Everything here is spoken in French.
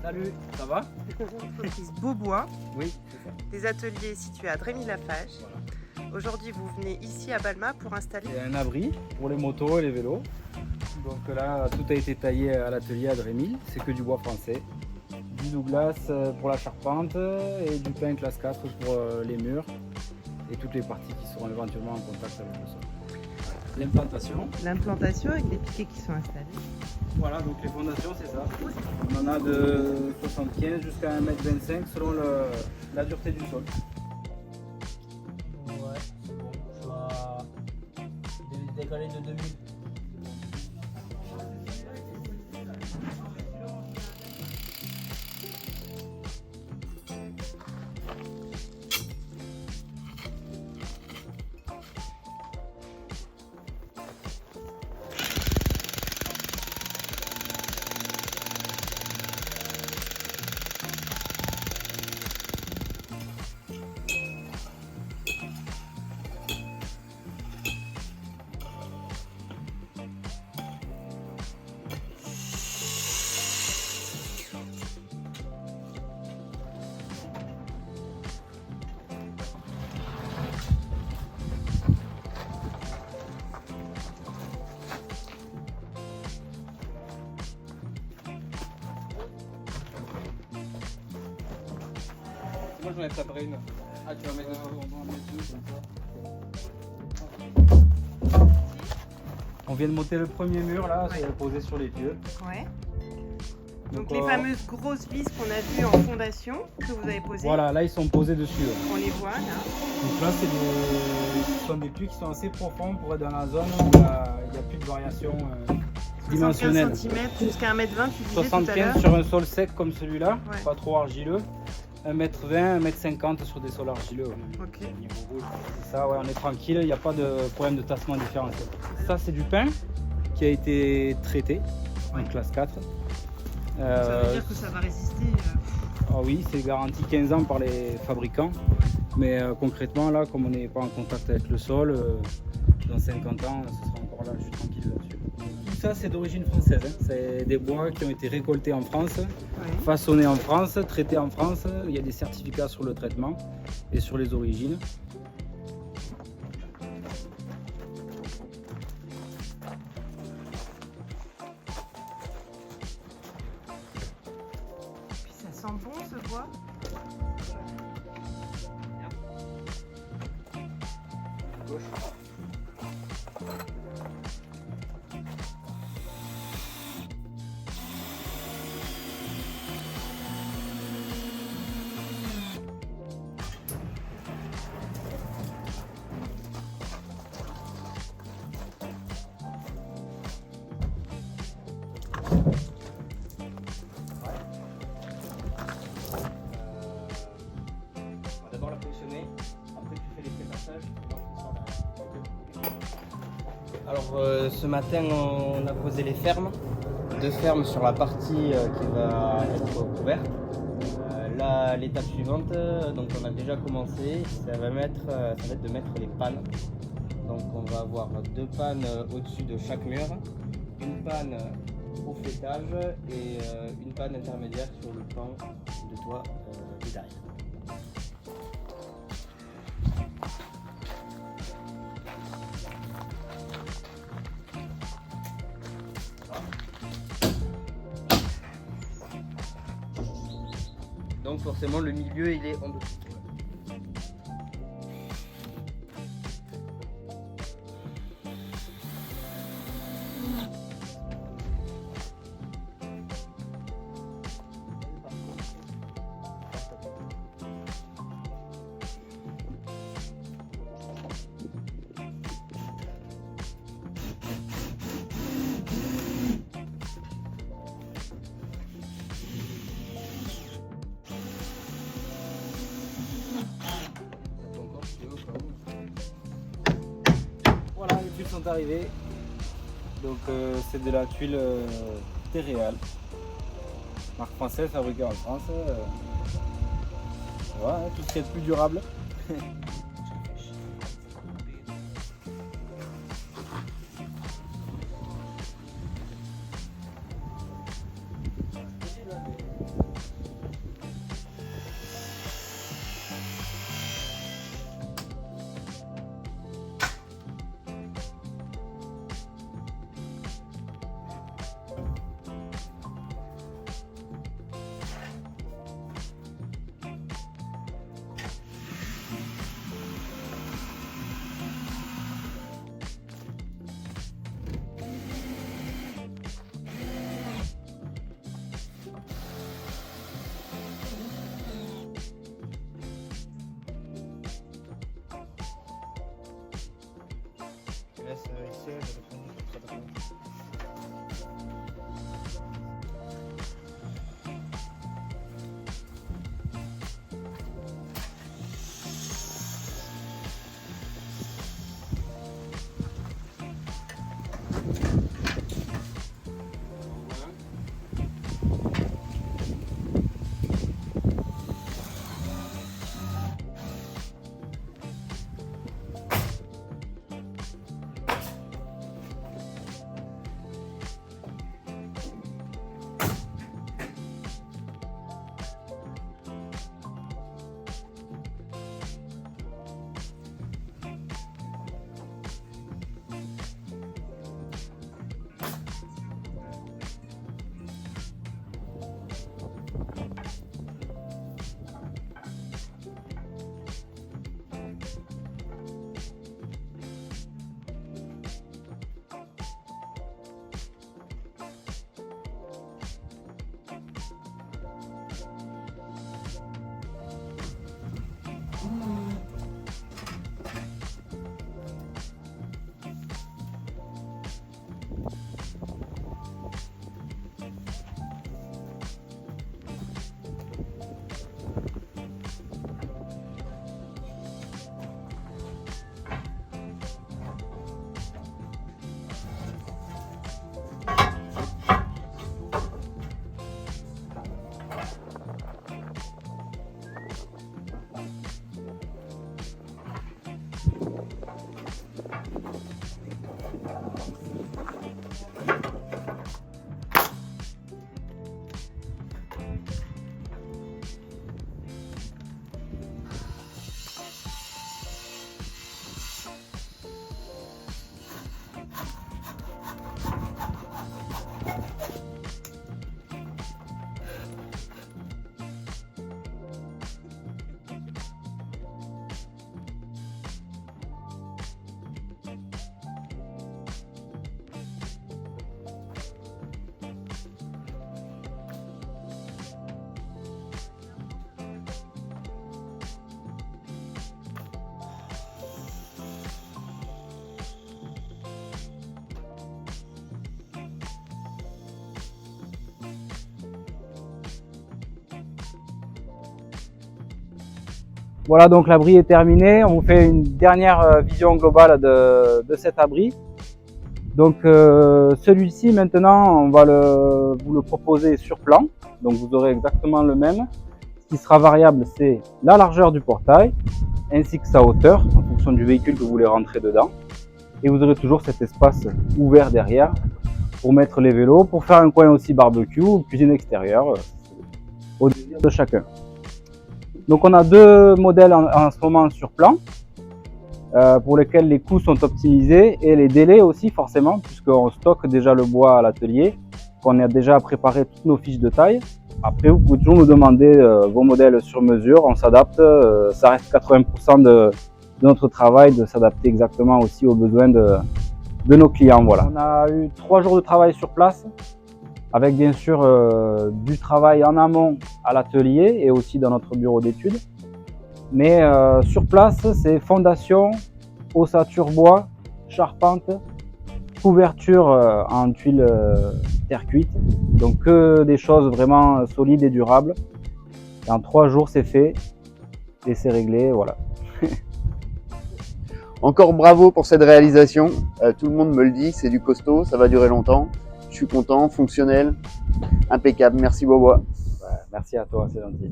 Salut, ça va? Entreprise Beaubois, Oui, c'est ça. des ateliers situés à Drémy-Lafage. Voilà. Aujourd'hui, vous venez ici à Balma pour installer. C'est un abri pour les motos et les vélos. Donc là, tout a été taillé à l'atelier à Drémy. C'est que du bois français. Du Douglas pour la charpente et du pin classe 4 pour les murs et toutes les parties qui seront éventuellement en contact avec le sol. L'implantation. L'implantation avec les piquets qui sont installés. Voilà, donc les fondations, c'est ça. On en a de 75 jusqu'à 1,25 m selon la dureté du sol. Ouais, c'est bon. Je vais décaler de 2000. Moi j'en ai préparé une. Ah, tu vas mettre On vient de monter le premier mur là, Ouais. c'est posé sur les pieux. Ouais. Donc les euh, fameuses grosses vis qu'on a vues en fondation que vous avez posées, Voilà, là ils sont posés dessus. on les voit là. Donc là ce sont des puits qui sont assez profonds pour être dans la zone où il n'y a plus de variation dimensionnelle. 75 cm jusqu'à 1,20 m, tu disais tout à l'heure. 75 sur un sol sec comme celui-là, Ouais. pas trop argileux. 1,20 m, 1,50 m sur des sols argileux. Ok. Niveau rouge. C'est ça, ouais, on est tranquille, il n'y a pas de problème de tassement différenciel. Ça c'est du pain qui a été traité en classe 4. Ça veut dire que ça va résister. Ah oui, c'est garanti 15 ans par les fabricants. Mais concrètement, là, comme on n'est pas en contact avec le sol, dans 50 ans, ce sera encore là, je suis tranquille là-dessus. Tout ça, c'est d'origine française. Hein. C'est des bois qui ont été récoltés en France, Ouais. façonnés en France, traités en France. Il y a des certificats sur le traitement et sur les origines. Puis ça sent bon ce bois. On va d'abord la positionner, après tu fais les prépassages. Alors ce matin on a posé les fermes, 2 fermes sur la partie qui va être couverte. Là l'étape suivante, donc on a déjà commencé, ça va être de mettre les pannes. Donc on va avoir 2 pannes au-dessus de chaque mur, une panne au flétage et une panne intermédiaire sur le pan de toit de derrière. Donc forcément le milieu il est en dessous. Voilà, les tuiles sont arrivées. Donc c'est de la tuile Terreal. Marque française fabriquée en France. Voilà, tout ce qui est plus durable. siège. Voilà, donc l'abri est terminé. On vous fait une dernière vision globale de cet abri. Donc celui-ci maintenant, on va vous le proposer sur plan. Donc vous aurez exactement le même. Ce qui sera variable, c'est la largeur du portail ainsi que sa hauteur en fonction du véhicule que vous voulez rentrer dedans. Et vous aurez toujours cet espace ouvert derrière pour mettre les vélos, pour faire un coin aussi barbecue ou cuisine extérieure, au désir de chacun. Donc on a deux modèles en ce moment sur plan, pour lesquels les coûts sont optimisés et les délais aussi forcément, puisqu'on stocke déjà le bois à l'atelier, qu'on a déjà préparé toutes nos fiches de taille. Après vous pouvez toujours nous demander vos modèles sur mesure, on s'adapte, ça reste 80% de notre travail de s'adapter exactement aussi aux besoins de nos clients. Voilà. On a eu 3 jours de travail sur place, avec bien sûr du travail en amont à l'atelier et aussi dans notre bureau d'études. Mais sur place, c'est fondation, ossature bois, charpente, couverture en tuiles terre cuite. Donc que des choses vraiment solides et durables. Et en 3 jours, c'est fait et c'est réglé, voilà. Encore bravo pour cette réalisation. Tout le monde me le dit, c'est du costaud, ça va durer longtemps. Je suis content, fonctionnel, impeccable. Merci Bobois. Ouais, merci à toi, c'est gentil.